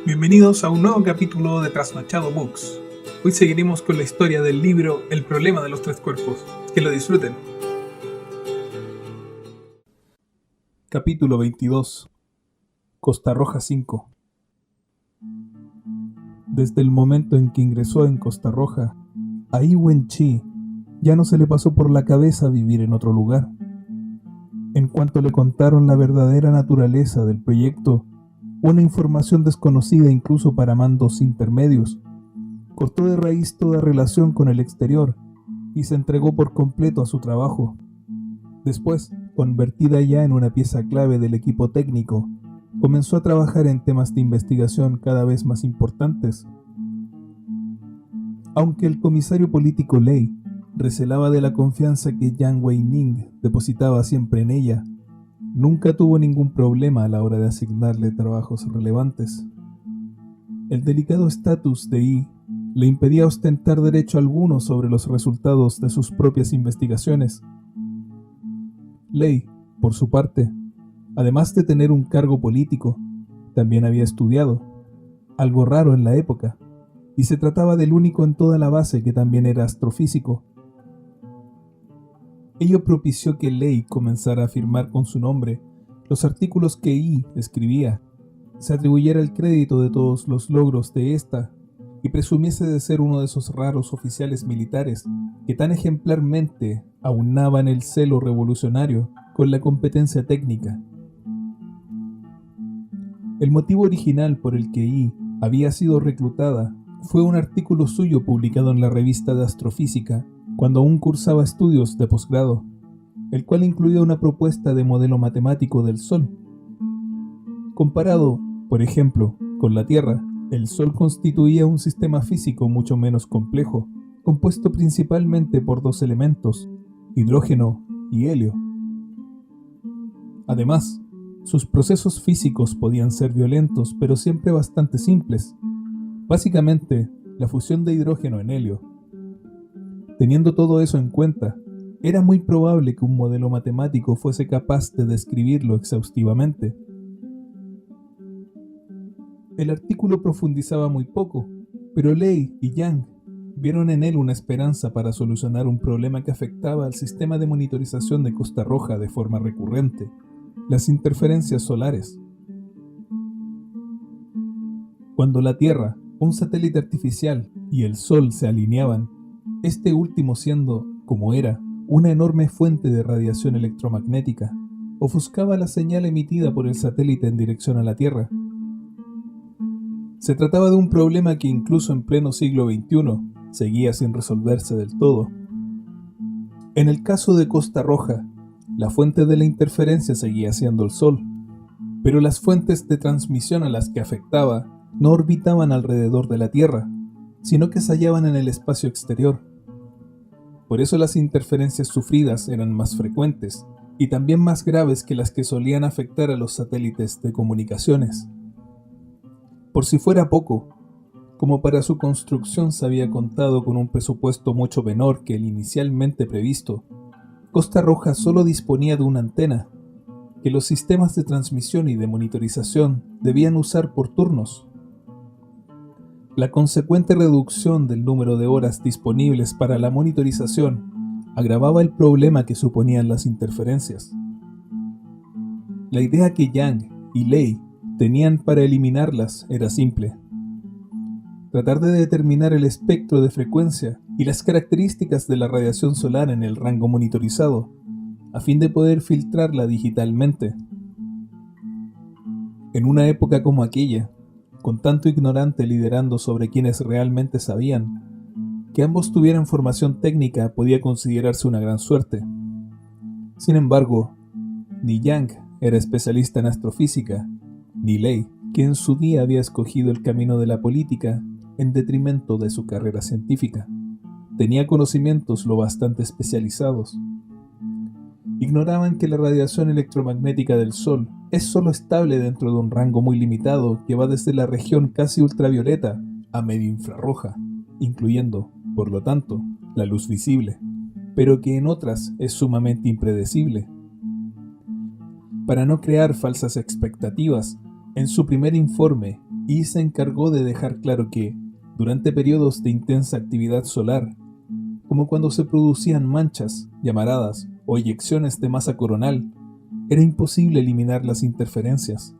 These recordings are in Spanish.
Bienvenidos a un nuevo capítulo de Trasnochado Books. Hoy seguiremos con la historia del libro El problema de los tres cuerpos. Que lo disfruten. Capítulo 22. Costa Roja 5. Desde el momento en que ingresó en Costa Roja, a Yi Wen-chi ya no se le pasó por la cabeza vivir en otro lugar. En cuanto le contaron la verdadera naturaleza del proyecto, una información desconocida incluso para mandos intermedios, cortó de raíz toda relación con el exterior y se entregó por completo a su trabajo. Después, convertida ya en una pieza clave del equipo técnico, comenzó a trabajar en temas de investigación cada vez más importantes. Aunque el comisario político Lei recelaba de la confianza que Yang Wei-ning depositaba siempre en ella, nunca tuvo ningún problema a la hora de asignarle trabajos relevantes. El delicado estatus de Yi le impedía ostentar derecho alguno sobre los resultados de sus propias investigaciones. Lei, por su parte, además de tener un cargo político, también había estudiado, algo raro en la época, y se trataba del único en toda la base que también era astrofísico. Ello propició que Lei comenzara a firmar con su nombre los artículos que Yi escribía, se atribuyera el crédito de todos los logros de ésta y presumiese de ser uno de esos raros oficiales militares que tan ejemplarmente aunaban el celo revolucionario con la competencia técnica. El motivo original por el que Yi había sido reclutada fue un artículo suyo publicado en la revista de astrofísica cuando aún cursaba estudios de posgrado, el cual incluía una propuesta de modelo matemático del Sol. Comparado, por ejemplo, con la Tierra, el Sol constituía un sistema físico mucho menos complejo, compuesto principalmente por dos elementos, hidrógeno y helio. Además, sus procesos físicos podían ser violentos, pero siempre bastante simples. Básicamente, la fusión de hidrógeno en helio. Teniendo todo eso en cuenta, era muy probable que un modelo matemático fuese capaz de describirlo exhaustivamente. El artículo profundizaba muy poco, pero Lei y Yang vieron en él una esperanza para solucionar un problema que afectaba al sistema de monitorización de Costa Roja de forma recurrente: las interferencias solares. Cuando la Tierra, un satélite artificial, y el Sol se alineaban, este último siendo, como era, una enorme fuente de radiación electromagnética, ofuscaba la señal emitida por el satélite en dirección a la Tierra. Se trataba de un problema que incluso en pleno siglo XXI seguía sin resolverse del todo. En el caso de Costa Roja, la fuente de la interferencia seguía siendo el Sol, pero las fuentes de transmisión a las que afectaba no orbitaban alrededor de la Tierra, sino que se hallaban en el espacio exterior. Por eso las interferencias sufridas eran más frecuentes y también más graves que las que solían afectar a los satélites de comunicaciones. Por si fuera poco, como para su construcción se había contado con un presupuesto mucho menor que el inicialmente previsto, Costa Roja solo disponía de una antena, que los sistemas de transmisión y de monitorización debían usar por turnos. La consecuente reducción del número de horas disponibles para la monitorización agravaba el problema que suponían las interferencias. La idea que Yang y Lei tenían para eliminarlas era simple: tratar de determinar el espectro de frecuencia y las características de la radiación solar en el rango monitorizado, a fin de poder filtrarla digitalmente. En una época como aquella, con tanto ignorante liderando sobre quienes realmente sabían, que ambos tuvieran formación técnica podía considerarse una gran suerte. Sin embargo, ni Yang era especialista en astrofísica, ni Lei, que en su día había escogido el camino de la política en detrimento de su carrera científica, tenía conocimientos lo bastante especializados. Ignoraban que la radiación electromagnética del Sol es solo estable dentro de un rango muy limitado que va desde la región casi ultravioleta a medio infrarroja, incluyendo, por lo tanto, la luz visible, pero que en otras es sumamente impredecible. Para no crear falsas expectativas, En su primer informe, Yi se encargó de dejar claro que, durante periodos de intensa actividad solar, como cuando se producían manchas, llamaradas o eyecciones de masa coronal, era imposible eliminar las interferencias.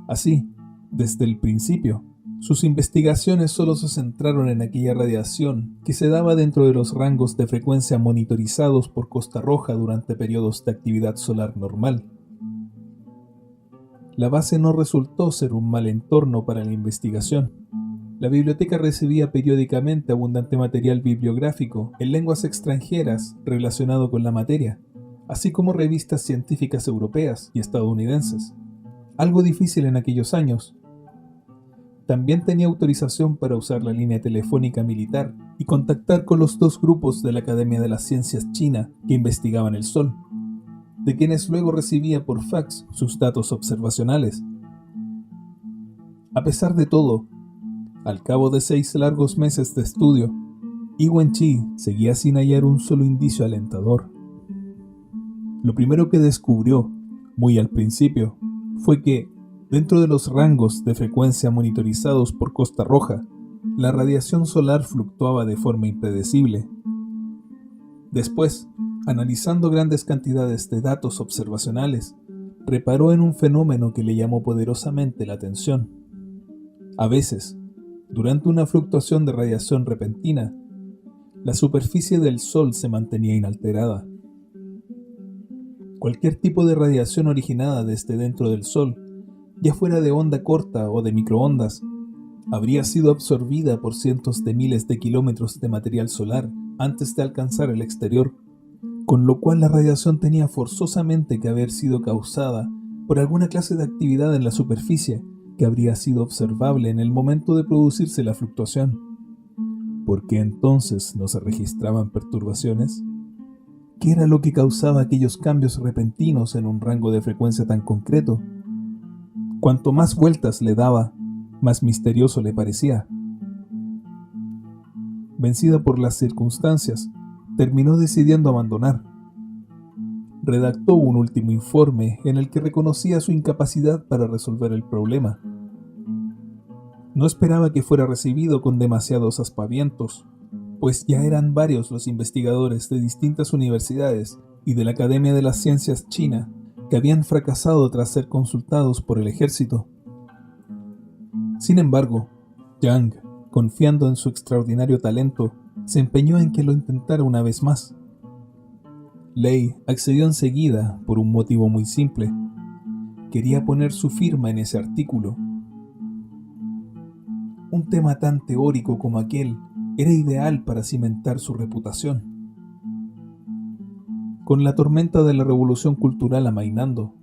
Así, desde el principio, sus investigaciones solo se centraron en aquella radiación que se daba dentro de los rangos de frecuencia monitorizados por Costa Roja durante periodos de actividad solar normal. La base no resultó ser un mal entorno para la investigación. La biblioteca recibía periódicamente abundante material bibliográfico en lenguas extranjeras relacionado con la materia, así como revistas científicas europeas y estadounidenses. Algo difícil en aquellos años. También tenía autorización para usar la línea telefónica militar y contactar con los dos grupos de la Academia de las Ciencias China que investigaban el Sol, de quienes luego recibía por fax sus datos observacionales. A pesar de todo, al cabo de 6 largos meses de estudio, Yi Wenqi seguía sin hallar un solo indicio alentador. Lo primero que descubrió, muy al principio, fue que, dentro de los rangos de frecuencia monitorizados por Costa Roja, la radiación solar fluctuaba de forma impredecible. Después, analizando grandes cantidades de datos observacionales, reparó en un fenómeno que le llamó poderosamente la atención. A veces, durante una fluctuación de radiación repentina, la superficie del Sol se mantenía inalterada. Cualquier tipo de radiación originada desde dentro del Sol, ya fuera de onda corta o de microondas, habría sido absorbida por cientos de miles de kilómetros de material solar antes de alcanzar el exterior, con lo cual la radiación tenía forzosamente que haber sido causada por alguna clase de actividad en la superficie que habría sido observable en el momento de producirse la fluctuación. ¿Por qué entonces no se registraban perturbaciones? ¿Qué era lo que causaba aquellos cambios repentinos en un rango de frecuencia tan concreto? Cuanto más vueltas le daba, más misterioso le parecía. Vencida por las circunstancias, terminó decidiendo abandonar. Redactó un último informe en el que reconocía su incapacidad para resolver el problema. No esperaba que fuera recibido con demasiados aspavientos, pues ya eran varios los investigadores de distintas universidades y de la Academia de las Ciencias China que habían fracasado tras ser consultados por el ejército. Sin embargo, Yang, confiando en su extraordinario talento, se empeñó en que lo intentara una vez más. Lei accedió enseguida por un motivo muy simple. Quería poner su firma en ese artículo. Un tema tan teórico como aquel era ideal para cimentar su reputación. Con la tormenta de la revolución cultural amainando,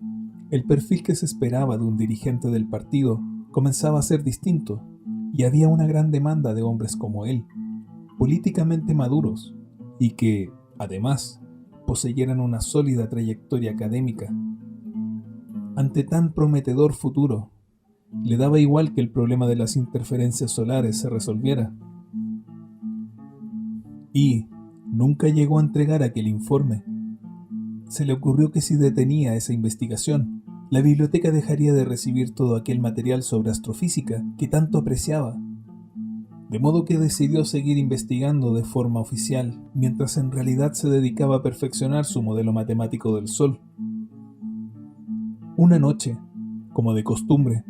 el perfil que se esperaba de un dirigente del partido comenzaba a ser distinto, y había una gran demanda de hombres como él, políticamente maduros, y que, además, poseyeran una sólida trayectoria académica. Ante tan prometedor futuro, le daba igual que el problema de las interferencias solares se resolviera. Y nunca llegó a entregar aquel informe. Se le ocurrió que si detenía esa investigación, la biblioteca dejaría de recibir todo aquel material sobre astrofísica que tanto apreciaba. De modo que decidió seguir investigando de forma oficial, mientras en realidad se dedicaba a perfeccionar su modelo matemático del Sol. Una noche, como de costumbre,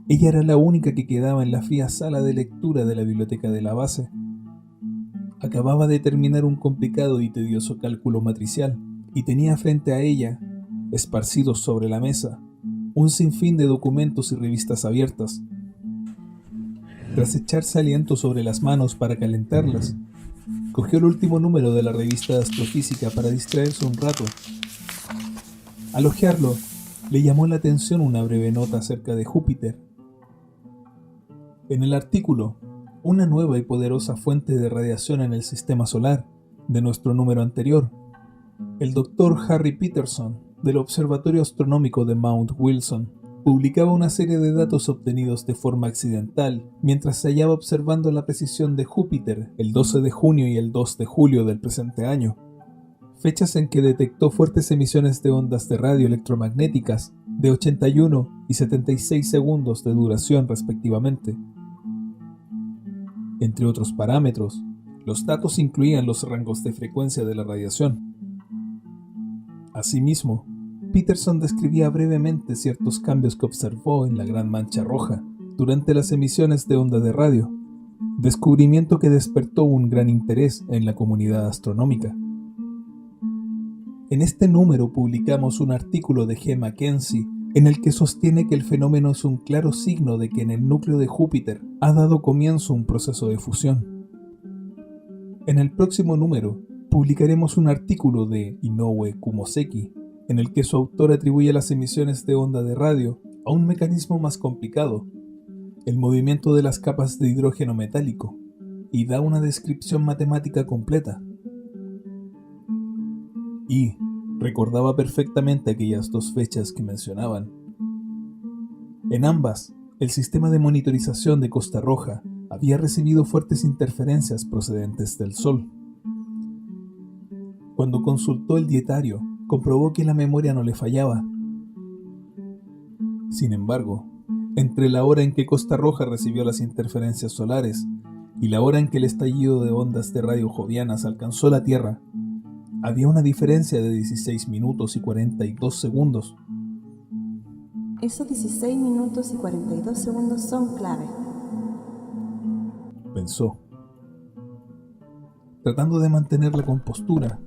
ella era la única que quedaba en la fría sala de lectura de la biblioteca de la base. Acababa de terminar un complicado y tedioso cálculo matricial, y tenía frente a ella, esparcidos sobre la mesa, un sinfín de documentos y revistas abiertas. Tras echarse aliento sobre las manos para calentarlas, cogió el último número de la revista de astrofísica para distraerse un rato. Al hojearlo, le llamó la atención una breve nota acerca de Júpiter. En el artículo, una nueva y poderosa fuente de radiación en el sistema solar, de nuestro número anterior, el Dr. Harry Peterson, del Observatorio Astronómico de Mount Wilson, publicaba una serie de datos obtenidos de forma accidental mientras se hallaba observando la precisión de Júpiter el 12 de junio y el 2 de julio del presente año. fechas en que detectó fuertes emisiones de ondas de radio electromagnéticas de 81 y 76 segundos de duración respectivamente. Entre otros parámetros, los datos incluían los rangos de frecuencia de la radiación. Asimismo, Peterson describía brevemente ciertos cambios que observó en la Gran Mancha Roja durante las emisiones de onda de radio, descubrimiento que despertó un gran interés en la comunidad astronómica. En este número publicamos un artículo de G. Mackenzie en el que sostiene que el fenómeno es un claro signo de que en el núcleo de Júpiter ha dado comienzo un proceso de fusión. En el próximo número publicaremos un artículo de Inoue Kumoseki en el que su autor atribuye las emisiones de onda de radio a un mecanismo más complicado, el movimiento de las capas de hidrógeno metálico, y da una descripción matemática completa. Y recordaba perfectamente aquellas dos fechas que mencionaban. En ambas, el sistema de monitorización de Costa Roja había recibido fuertes interferencias procedentes del Sol. Cuando consultó el dietario, comprobó que la memoria no le fallaba. Sin embargo, entre la hora en que Costa Roja recibió las interferencias solares y la hora en que el estallido de ondas de radio jovianas alcanzó la Tierra, había una diferencia de 16 minutos y 42 segundos. Esos 16 minutos y 42 segundos son clave, pensó. Tratando de mantener la compostura,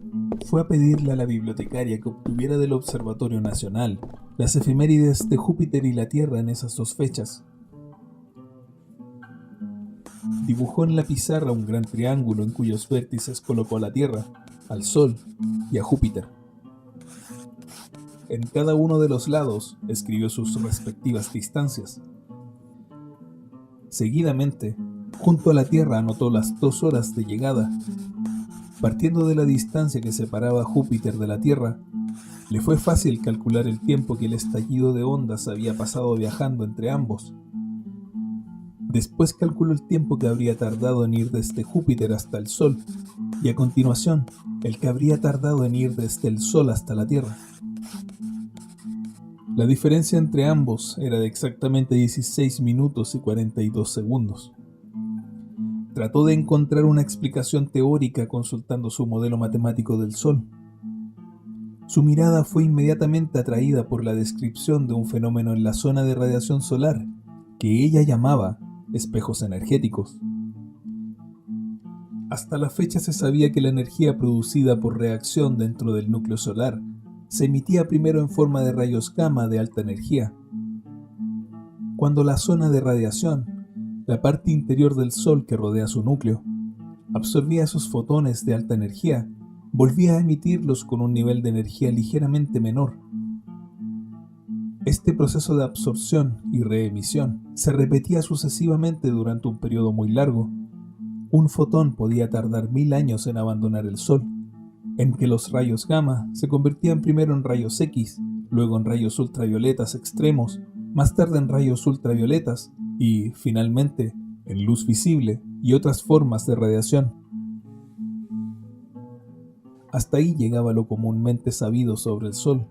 fue a pedirle a la bibliotecaria que obtuviera del Observatorio Nacional las efemérides de Júpiter y la Tierra en esas dos fechas. Dibujó en la pizarra un gran triángulo en cuyos vértices colocó a la Tierra, al Sol y a Júpiter. En cada uno de los lados escribió sus respectivas distancias. Seguidamente, junto a la Tierra anotó las 2 horas de llegada. Partiendo de la distancia que separaba a Júpiter de la Tierra, le fue fácil calcular el tiempo que el estallido de ondas había pasado viajando entre ambos. Después calculó el tiempo que habría tardado en ir desde Júpiter hasta el Sol, y a continuación, el que habría tardado en ir desde el Sol hasta la Tierra. La diferencia entre ambos era de exactamente 16 minutos y 42 segundos. Trató de encontrar una explicación teórica consultando su modelo matemático del Sol. Su mirada fue inmediatamente atraída por la descripción de un fenómeno en la zona de radiación solar que ella llamaba espejos energéticos. Hasta la fecha se sabía que la energía producida por reacción dentro del núcleo solar se emitía primero en forma de rayos gamma de alta energía. Cuando la zona de radiación, la parte interior del Sol que rodea su núcleo, absorbía esos fotones de alta energía, volvía a emitirlos con un nivel de energía ligeramente menor. Este proceso de absorción y reemisión se repetía sucesivamente durante un periodo muy largo. Un fotón podía tardar 1000 años en abandonar el Sol, en que los rayos gamma se convertían primero en rayos X, luego en rayos ultravioletas extremos, más tarde en rayos ultravioletas y, finalmente, en luz visible y otras formas de radiación. Hasta ahí llegaba lo comúnmente sabido sobre el Sol.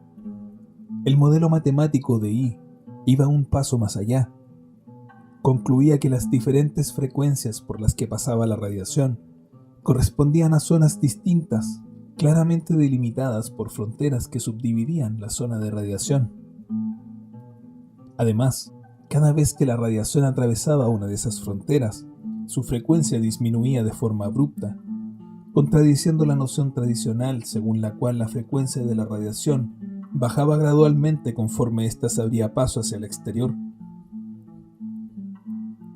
El modelo matemático de I iba un paso más allá. Concluía que las diferentes frecuencias por las que pasaba la radiación correspondían a zonas distintas, claramente delimitadas por fronteras que subdividían la zona de radiación. Además, cada vez que la radiación atravesaba una de esas fronteras, su frecuencia disminuía de forma abrupta, contradiciendo la noción tradicional según la cual la frecuencia de la radiación bajaba gradualmente conforme ésta se abría paso hacia el exterior.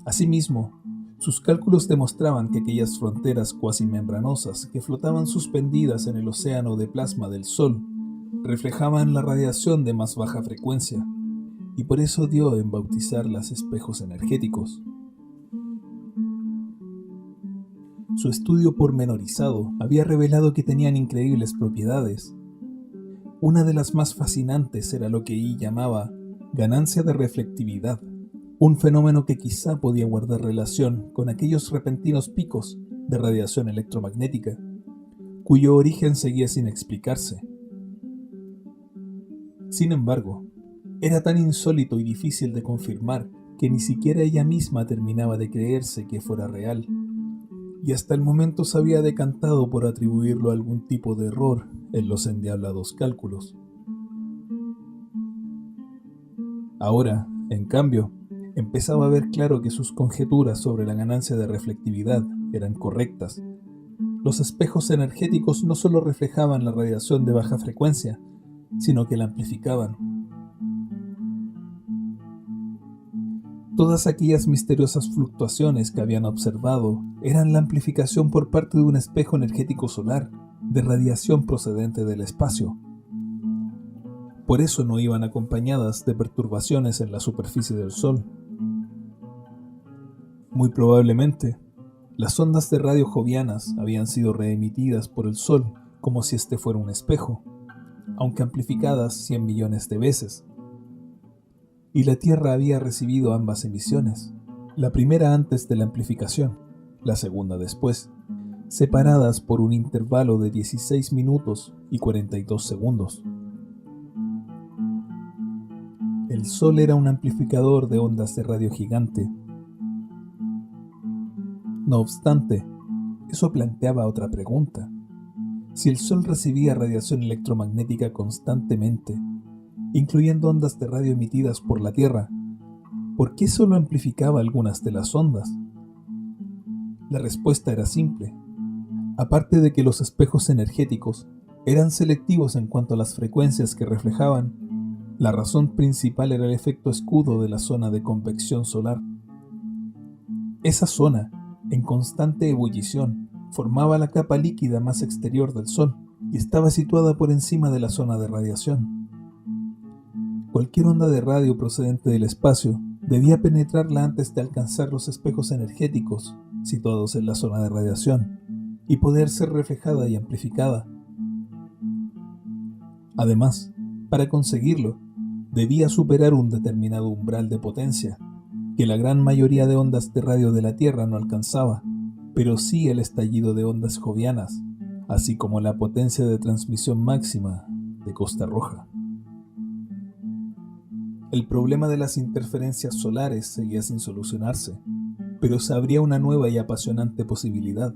Asimismo, sus cálculos demostraban que aquellas fronteras cuasimembranosas que flotaban suspendidas en el océano de plasma del Sol reflejaban la radiación de más baja frecuencia, y por eso dio en bautizarlas espejos energéticos. Su estudio pormenorizado había revelado que tenían increíbles propiedades. Una de las más fascinantes era lo que I llamaba ganancia de reflectividad, un fenómeno que quizá podía guardar relación con aquellos repentinos picos de radiación electromagnética, cuyo origen seguía sin explicarse. Sin embargo, era tan insólito y difícil de confirmar que ni siquiera ella misma terminaba de creerse que fuera real, y hasta el momento se había decantado por atribuirlo a algún tipo de error en los endiablados cálculos. Ahora, en cambio, empezaba a ver claro que sus conjeturas sobre la ganancia de reflectividad eran correctas. Los espejos energéticos no solo reflejaban la radiación de baja frecuencia, sino que la amplificaban. Todas aquellas misteriosas fluctuaciones que habían observado eran la amplificación por parte de un espejo energético solar, de radiación procedente del espacio. Por eso no iban acompañadas de perturbaciones en la superficie del Sol. Muy probablemente, las ondas de radio jovianas habían sido reemitidas por el Sol como si este fuera un espejo, aunque amplificadas 100 millones de veces. Y la Tierra había recibido ambas emisiones, la primera antes de la amplificación, la segunda después, separadas por un intervalo de 16 minutos y 42 segundos. El Sol era un amplificador de ondas de radio gigante. No obstante, eso planteaba otra pregunta. Si el Sol recibía radiación electromagnética constantemente, incluyendo ondas de radio emitidas por la Tierra, ¿por qué solo amplificaba algunas de las ondas? La respuesta era simple. Aparte de que los espejos energéticos eran selectivos en cuanto a las frecuencias que reflejaban, la razón principal era el efecto escudo de la zona de convección solar. Esa zona, en constante ebullición, formaba la capa líquida más exterior del Sol y estaba situada por encima de la zona de radiación. Cualquier onda de radio procedente del espacio debía penetrarla antes de alcanzar los espejos energéticos situados en la zona de radiación y poder ser reflejada y amplificada. Además, para conseguirlo, debía superar un determinado umbral de potencia que la gran mayoría de ondas de radio de la Tierra no alcanzaba, pero sí el estallido de ondas jovianas, así como la potencia de transmisión máxima de Costa Roja. El problema de las interferencias solares seguía sin solucionarse, pero se abría una nueva y apasionante posibilidad,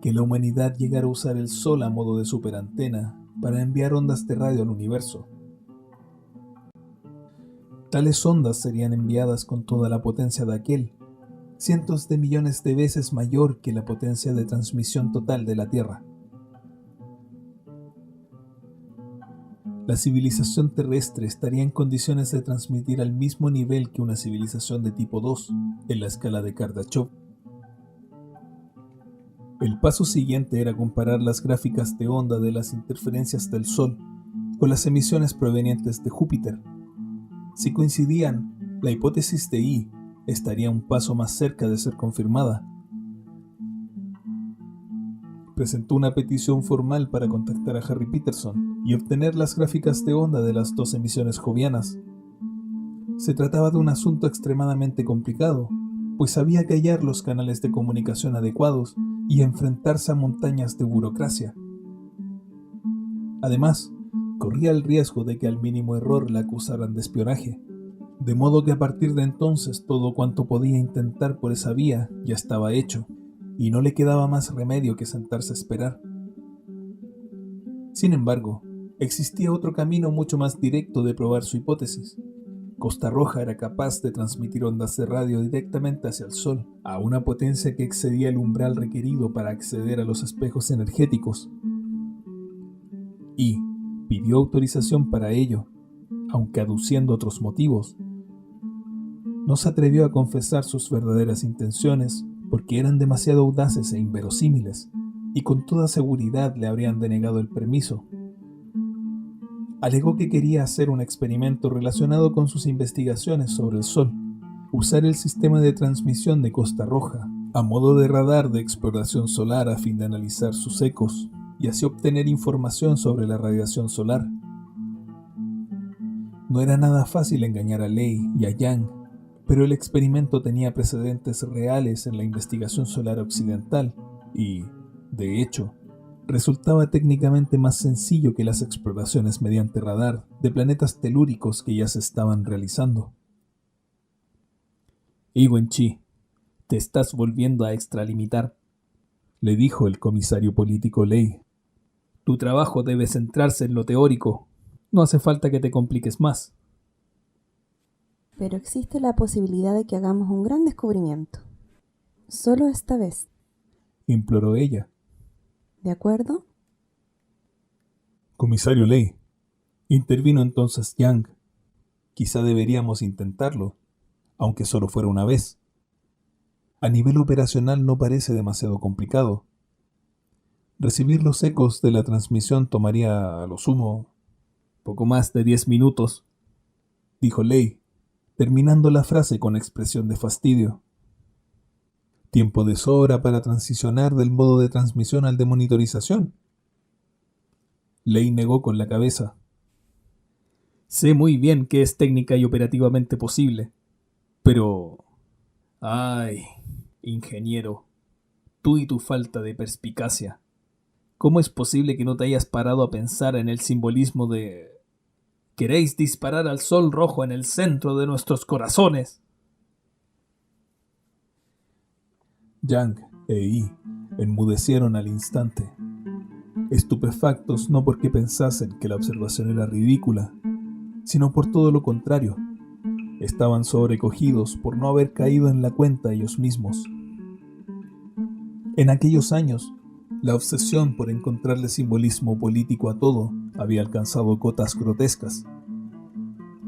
que la humanidad llegara a usar el Sol a modo de superantena para enviar ondas de radio al universo. Tales ondas serían enviadas con toda la potencia de aquel, cientos de millones de veces mayor que la potencia de transmisión total de la Tierra. La civilización terrestre estaría en condiciones de transmitir al mismo nivel que una civilización de tipo 2 en la escala de Kardashev. El paso siguiente era comparar las gráficas de onda de las interferencias del Sol con las emisiones provenientes de Júpiter. Si coincidían, la hipótesis de I estaría un paso más cerca de ser confirmada. Presentó una petición formal para contactar a Harry Peterson y obtener las gráficas de onda de las dos emisiones jovianas. Se trataba de un asunto extremadamente complicado, pues había que hallar los canales de comunicación adecuados y enfrentarse a montañas de burocracia. Además, corría el riesgo de que al mínimo error la acusaran de espionaje, de modo que a partir de entonces todo cuanto podía intentar por esa vía ya estaba hecho, y no le quedaba más remedio que sentarse a esperar. Sin embargo, existía otro camino mucho más directo de probar su hipótesis. Costa Roja era capaz de transmitir ondas de radio directamente hacia el Sol, a una potencia que excedía el umbral requerido para acceder a los espejos energéticos. Y pidió autorización para ello, aunque aduciendo otros motivos. No se atrevió a confesar sus verdaderas intenciones porque eran demasiado audaces e inverosímiles, y con toda seguridad le habrían denegado el permiso. Alegó que quería hacer un experimento relacionado con sus investigaciones sobre el Sol, usar el sistema de transmisión de Costa Roja a modo de radar de exploración solar a fin de analizar sus ecos y así obtener información sobre la radiación solar. No era nada fácil engañar a Ley y a Yang, pero el experimento tenía precedentes reales en la investigación solar occidental y, de hecho, resultaba técnicamente más sencillo que las exploraciones mediante radar de planetas telúricos que ya se estaban realizando. Wen-Chi, te estás volviendo a extralimitar, le dijo el comisario político Lei. Tu trabajo debe centrarse en lo teórico. No hace falta que te compliques más. Pero existe la posibilidad de que hagamos un gran descubrimiento. Solo esta vez. Imploró ella. ¿De acuerdo? Comisario Lei, intervino entonces Yang. Quizá deberíamos intentarlo, aunque solo fuera una vez. A nivel operacional no parece demasiado complicado. Recibir los ecos de la transmisión tomaría, a lo sumo, poco más de 10 minutos, dijo Lei, terminando la frase con expresión de fastidio. Tiempo de sobra para transicionar del modo de transmisión al de monitorización. Lei negó con la cabeza. Sé muy bien que es técnica y operativamente posible, pero... ¡Ay, ingeniero! Tú y tu falta de perspicacia. ¿Cómo es posible que no te hayas parado a pensar en el simbolismo de... ¿Queréis disparar al sol rojo en el centro de nuestros corazones? Yang e Yi enmudecieron al instante, estupefactos no porque pensasen que la observación era ridícula, sino por todo lo contrario. Estaban sobrecogidos por no haber caído en la cuenta ellos mismos. En aquellos años, la obsesión por encontrarle simbolismo político a todo había alcanzado cotas grotescas.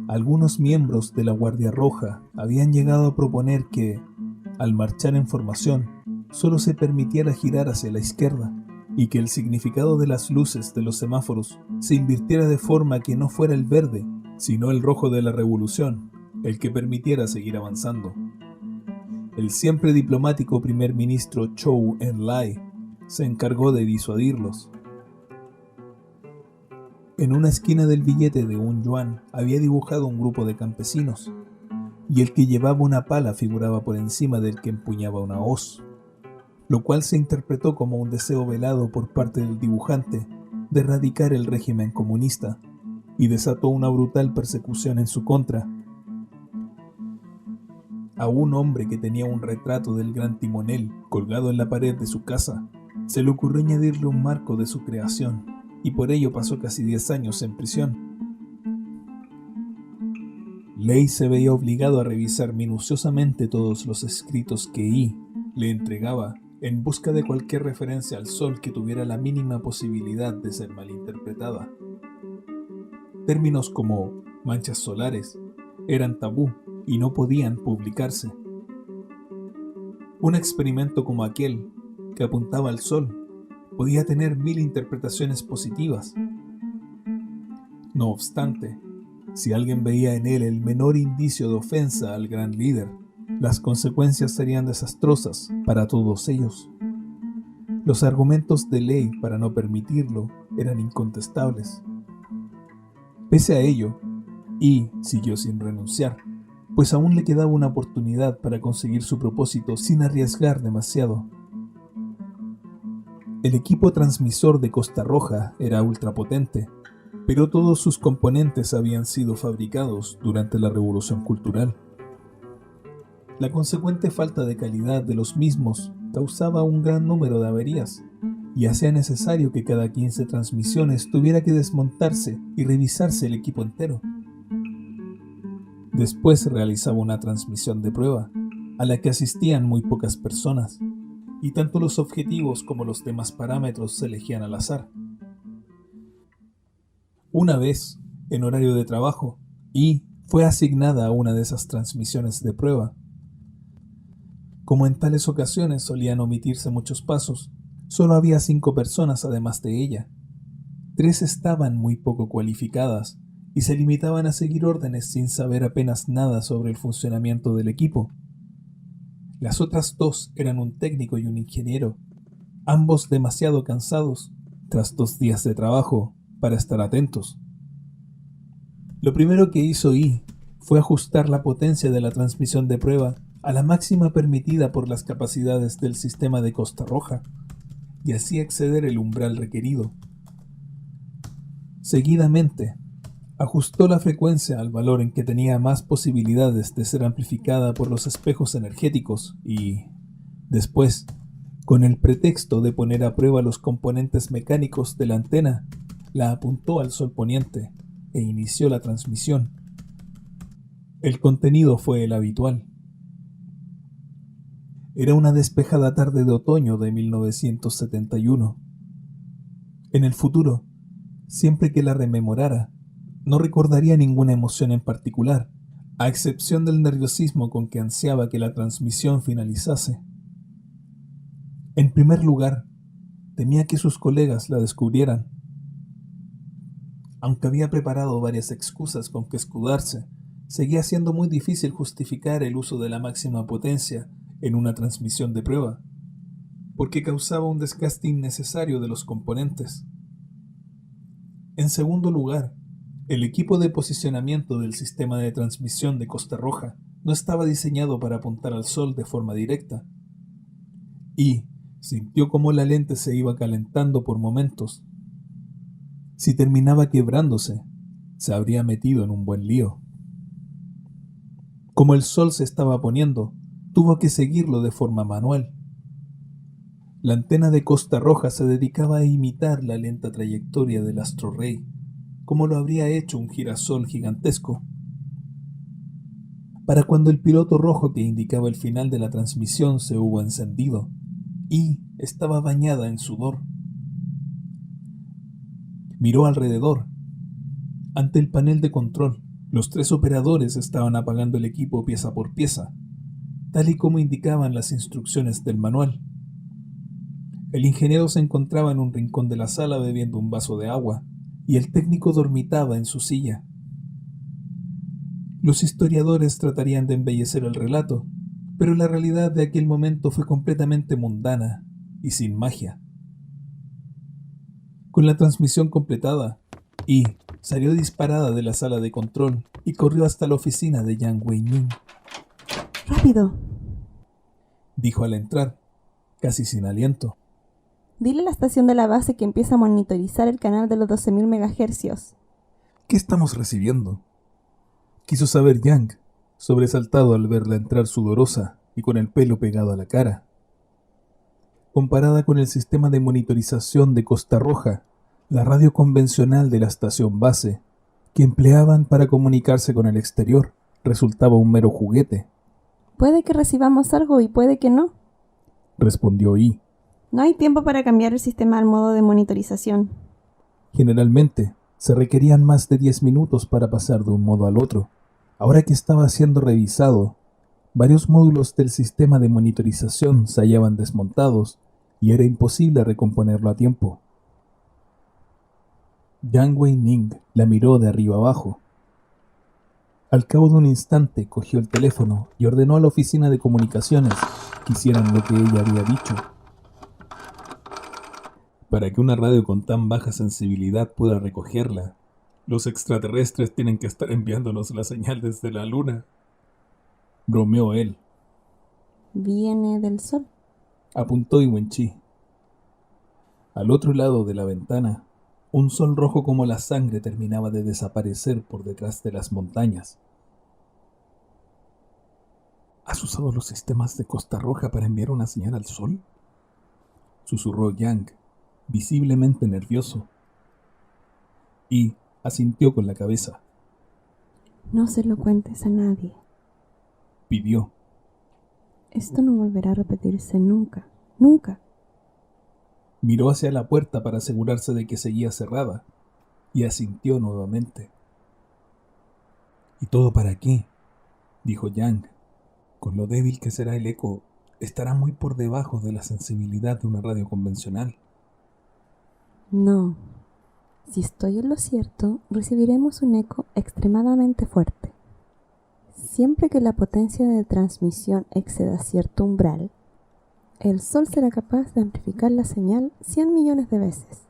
Algunos miembros de la Guardia Roja habían llegado a proponer que, al marchar en formación, solo se permitiera girar hacia la izquierda y que el significado de las luces de los semáforos se invirtiera de forma que no fuera el verde, sino el rojo de la revolución, el que permitiera seguir avanzando. El siempre diplomático primer ministro Zhou Enlai se encargó de disuadirlos. En una esquina del billete de un yuan había dibujado un grupo de campesinos, y el que llevaba una pala figuraba por encima del que empuñaba una hoz, lo cual se interpretó como un deseo velado por parte del dibujante de erradicar el régimen comunista, y desató una brutal persecución en su contra. A un hombre que tenía un retrato del gran timonel colgado en la pared de su casa, se le ocurrió añadirle un marco de su creación, y por ello pasó casi 10 años en prisión. Lei se veía obligado a revisar minuciosamente todos los escritos que Yi le entregaba en busca de cualquier referencia al sol que tuviera la mínima posibilidad de ser malinterpretada. Términos como manchas solares eran tabú y no podían publicarse. Un experimento como aquel, que apuntaba al sol, podía tener 1000 interpretaciones positivas. No obstante, si alguien veía en él el menor indicio de ofensa al gran líder, las consecuencias serían desastrosas para todos ellos. Los argumentos de Lei para no permitirlo eran incontestables. Pese a ello, Yi siguió sin renunciar, pues aún le quedaba una oportunidad para conseguir su propósito sin arriesgar demasiado. El equipo transmisor de Costa Roja era ultrapotente, pero todos sus componentes habían sido fabricados durante la Revolución Cultural. La consecuente falta de calidad de los mismos causaba un gran número de averías, y hacía necesario que cada 15 transmisiones tuviera que desmontarse y revisarse el equipo entero. Después se realizaba una transmisión de prueba, a la que asistían muy pocas personas, y tanto los objetivos como los demás parámetros se elegían al azar. Una vez, en horario de trabajo, Yi fue asignada a una de esas transmisiones de prueba. Como en tales ocasiones solían omitirse muchos pasos, solo había 5 personas además de ella. 3 estaban muy poco cualificadas y se limitaban a seguir órdenes sin saber apenas nada sobre el funcionamiento del equipo. Las otras 2 eran un técnico y un ingeniero, ambos demasiado cansados tras 2 días de trabajo para estar atentos. Lo primero que hizo Yi fue ajustar la potencia de la transmisión de prueba a la máxima permitida por las capacidades del sistema de Costa Roja, y así exceder el umbral requerido. Seguidamente, ajustó la frecuencia al valor en que tenía más posibilidades de ser amplificada por los espejos energéticos y, después, con el pretexto de poner a prueba los componentes mecánicos de la antena, la apuntó al sol poniente e inició la transmisión. El contenido fue el habitual. Era una despejada tarde de otoño de 1971. En el futuro, siempre que la rememorara, no recordaría ninguna emoción en particular, a excepción del nerviosismo con que ansiaba que la transmisión finalizase. En primer lugar, temía que sus colegas la descubrieran. Aunque había preparado varias excusas con que escudarse, seguía siendo muy difícil justificar el uso de la máxima potencia en una transmisión de prueba, porque causaba un desgaste innecesario de los componentes. En segundo lugar, el equipo de posicionamiento del sistema de transmisión de Costa Roja no estaba diseñado para apuntar al sol de forma directa, y sintió cómo la lente se iba calentando por momentos. Si terminaba quebrándose, se habría metido en un buen lío. Como el sol se estaba poniendo, tuvo que seguirlo de forma manual. La antena de Costa Roja se dedicaba a imitar la lenta trayectoria del astro rey, como lo habría hecho un girasol gigantesco. Para cuando el piloto rojo que indicaba el final de la transmisión se hubo encendido, y estaba bañada en sudor. Miró alrededor. Ante el panel de control, los 3 operadores estaban apagando el equipo pieza por pieza, tal y como indicaban las instrucciones del manual. El ingeniero se encontraba en un rincón de la sala bebiendo un vaso de agua, y el técnico dormitaba en su silla. Los historiadores tratarían de embellecer el relato, pero la realidad de aquel momento fue completamente mundana y sin magia. Con la transmisión completada, Y salió disparada de la sala de control y corrió hasta la oficina de Yang Wei-ning. ¡Rápido! Dijo al entrar, casi sin aliento. Dile a la estación de la base que empieza a monitorizar el canal de los 12.000 MHz. ¿Qué estamos recibiendo? Quiso saber Yang, sobresaltado al verla entrar sudorosa y con el pelo pegado a la cara. Comparada con el sistema de monitorización de Costa Roja, la radio convencional de la estación base, que empleaban para comunicarse con el exterior, resultaba un mero juguete. Puede que recibamos algo y puede que no. Respondió Yi. No hay tiempo para cambiar el sistema al modo de monitorización. Generalmente, se requerían más de 10 minutos para pasar de un modo al otro. Ahora que estaba siendo revisado, varios módulos del sistema de monitorización se hallaban desmontados y era imposible recomponerlo a tiempo. Yang Wei-ning la miró de arriba abajo. Al cabo de un instante cogió el teléfono y ordenó a la oficina de comunicaciones que hicieran lo que ella había dicho. Para que una radio con tan baja sensibilidad pueda recogerla, los extraterrestres tienen que estar enviándonos la señal desde la luna, bromeó él. Viene del sol. Apuntó Wen-chi. Al otro lado de la ventana, un sol rojo como la sangre terminaba de desaparecer por detrás de las montañas. ¿Has usado los sistemas de Costa Roja para enviar una señal al sol?, susurró Yang, visiblemente nervioso. Y asintió con la cabeza. No se lo cuentes a nadie. Pidió. Esto no volverá a repetirse nunca, nunca. Miró hacia la puerta para asegurarse de que seguía cerrada, y asintió nuevamente. ¿Y todo para qué?, dijo Yang. Con lo débil que será el eco, estará muy por debajo de la sensibilidad de una radio convencional. No. Si estoy en lo cierto, recibiremos un eco extremadamente fuerte. Siempre que la potencia de transmisión exceda cierto umbral, el Sol será capaz de amplificar la señal 100 millones de veces.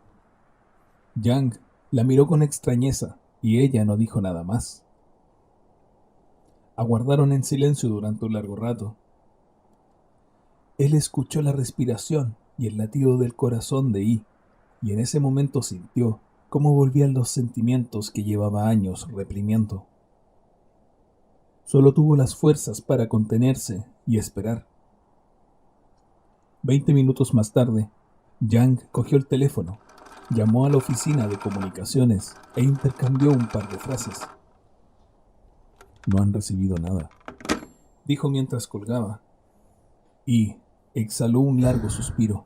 Yang la miró con extrañeza y ella no dijo nada más. Aguardaron en silencio durante un largo rato. Él escuchó la respiración y el latido del corazón de Yi, y en ese momento sintió cómo volvían los sentimientos que llevaba años reprimiendo. Solo tuvo las fuerzas para contenerse y esperar. 20 minutos más tarde, Yang cogió el teléfono, llamó a la oficina de comunicaciones e intercambió un par de frases. No han recibido nada, dijo mientras colgaba, y exhaló un largo suspiro.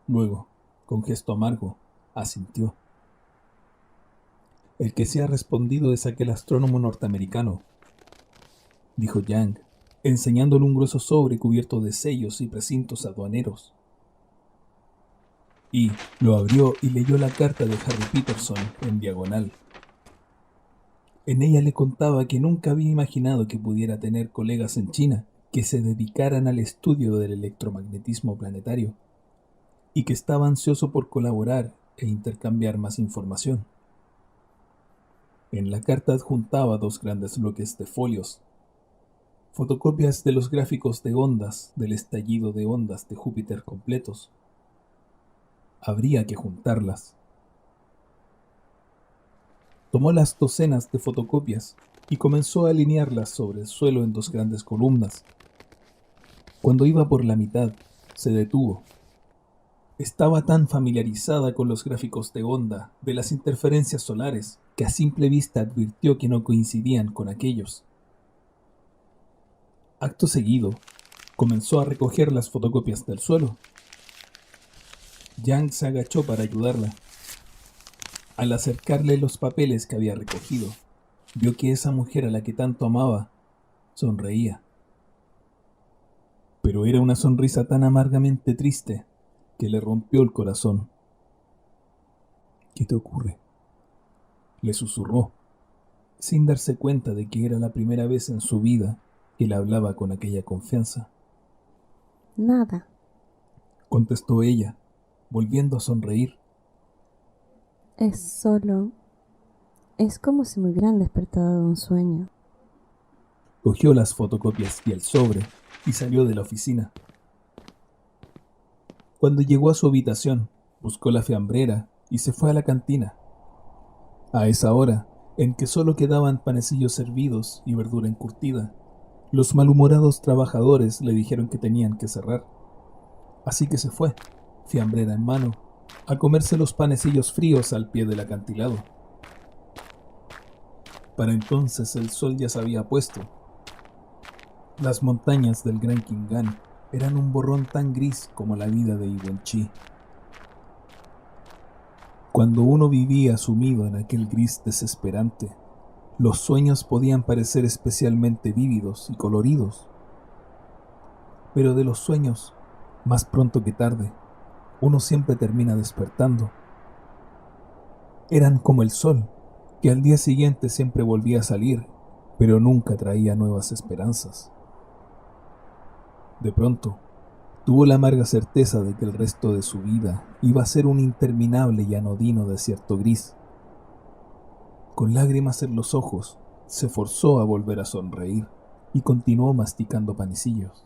Luego, con gesto amargo, asintió. El que sí ha respondido es aquel astrónomo norteamericano, dijo Yang, enseñándole un grueso sobre cubierto de sellos y precintos aduaneros. Y lo abrió y leyó la carta de Harry Peterson en diagonal. En ella le contaba que nunca había imaginado que pudiera tener colegas en China que se dedicaran al estudio del electromagnetismo planetario, y que estaba ansioso por colaborar e intercambiar más información. En la carta adjuntaba 2 grandes bloques de folios, fotocopias de los gráficos de ondas del estallido de ondas de Júpiter completos. Habría que juntarlas. Tomó las docenas de fotocopias y comenzó a alinearlas sobre el suelo en 2 grandes columnas. Cuando iba por la mitad, se detuvo. Estaba tan familiarizada con los gráficos de onda de las interferencias solares que a simple vista advirtió que no coincidían con aquellos. Acto seguido, comenzó a recoger las fotocopias del suelo. Yang se agachó para ayudarla. Al acercarle los papeles que había recogido, vio que esa mujer a la que tanto amaba sonreía. Pero era una sonrisa tan amargamente triste que le rompió el corazón. ¿Qué te ocurre?, le susurró, sin darse cuenta de que era la primera vez en su vida que le hablaba con aquella confianza. Nada, contestó ella, volviendo a sonreír. Es como si me hubieran despertado de un sueño. Cogió las fotocopias y el sobre y salió de la oficina. Cuando llegó a su habitación, buscó la fiambrera y se fue a la cantina. A esa hora, en que solo quedaban panecillos servidos y verdura encurtida, los malhumorados trabajadores le dijeron que tenían que cerrar. Así que se fue, fiambrera en mano, a comerse los panecillos fríos al pie del acantilado. Para entonces el sol ya se había puesto. Las montañas del Gran Khingan eran un borrón tan gris como la vida de Iwenchi. Cuando uno vivía sumido en aquel gris desesperante, los sueños podían parecer especialmente vívidos y coloridos. Pero de los sueños, más pronto que tarde, uno siempre termina despertando. Eran como el sol, que al día siguiente siempre volvía a salir, pero nunca traía nuevas esperanzas. De pronto, tuvo la amarga certeza de que el resto de su vida iba a ser un interminable y anodino desierto gris. Con lágrimas en los ojos, se forzó a volver a sonreír y continuó masticando panecillos.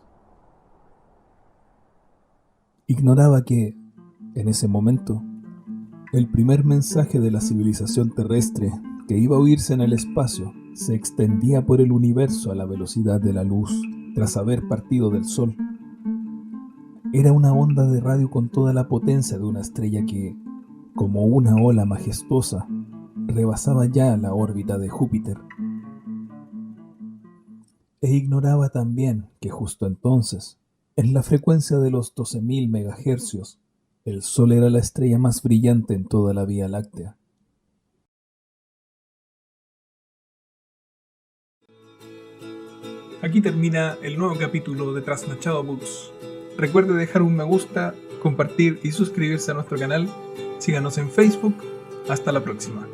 Ignoraba que, en ese momento, el primer mensaje de la civilización terrestre que iba a oírse en el espacio se extendía por el universo a la velocidad de la luz tras haber partido del Sol. Era una onda de radio con toda la potencia de una estrella que, como una ola majestuosa, rebasaba ya la órbita de Júpiter. E ignoraba también que justo entonces, en la frecuencia de los 12.000 megahercios, el Sol era la estrella más brillante en toda la Vía Láctea. Aquí termina el nuevo capítulo de Trasnochado Books. Recuerde dejar un me gusta, compartir y suscribirse a nuestro canal. Síganos en Facebook. Hasta la próxima.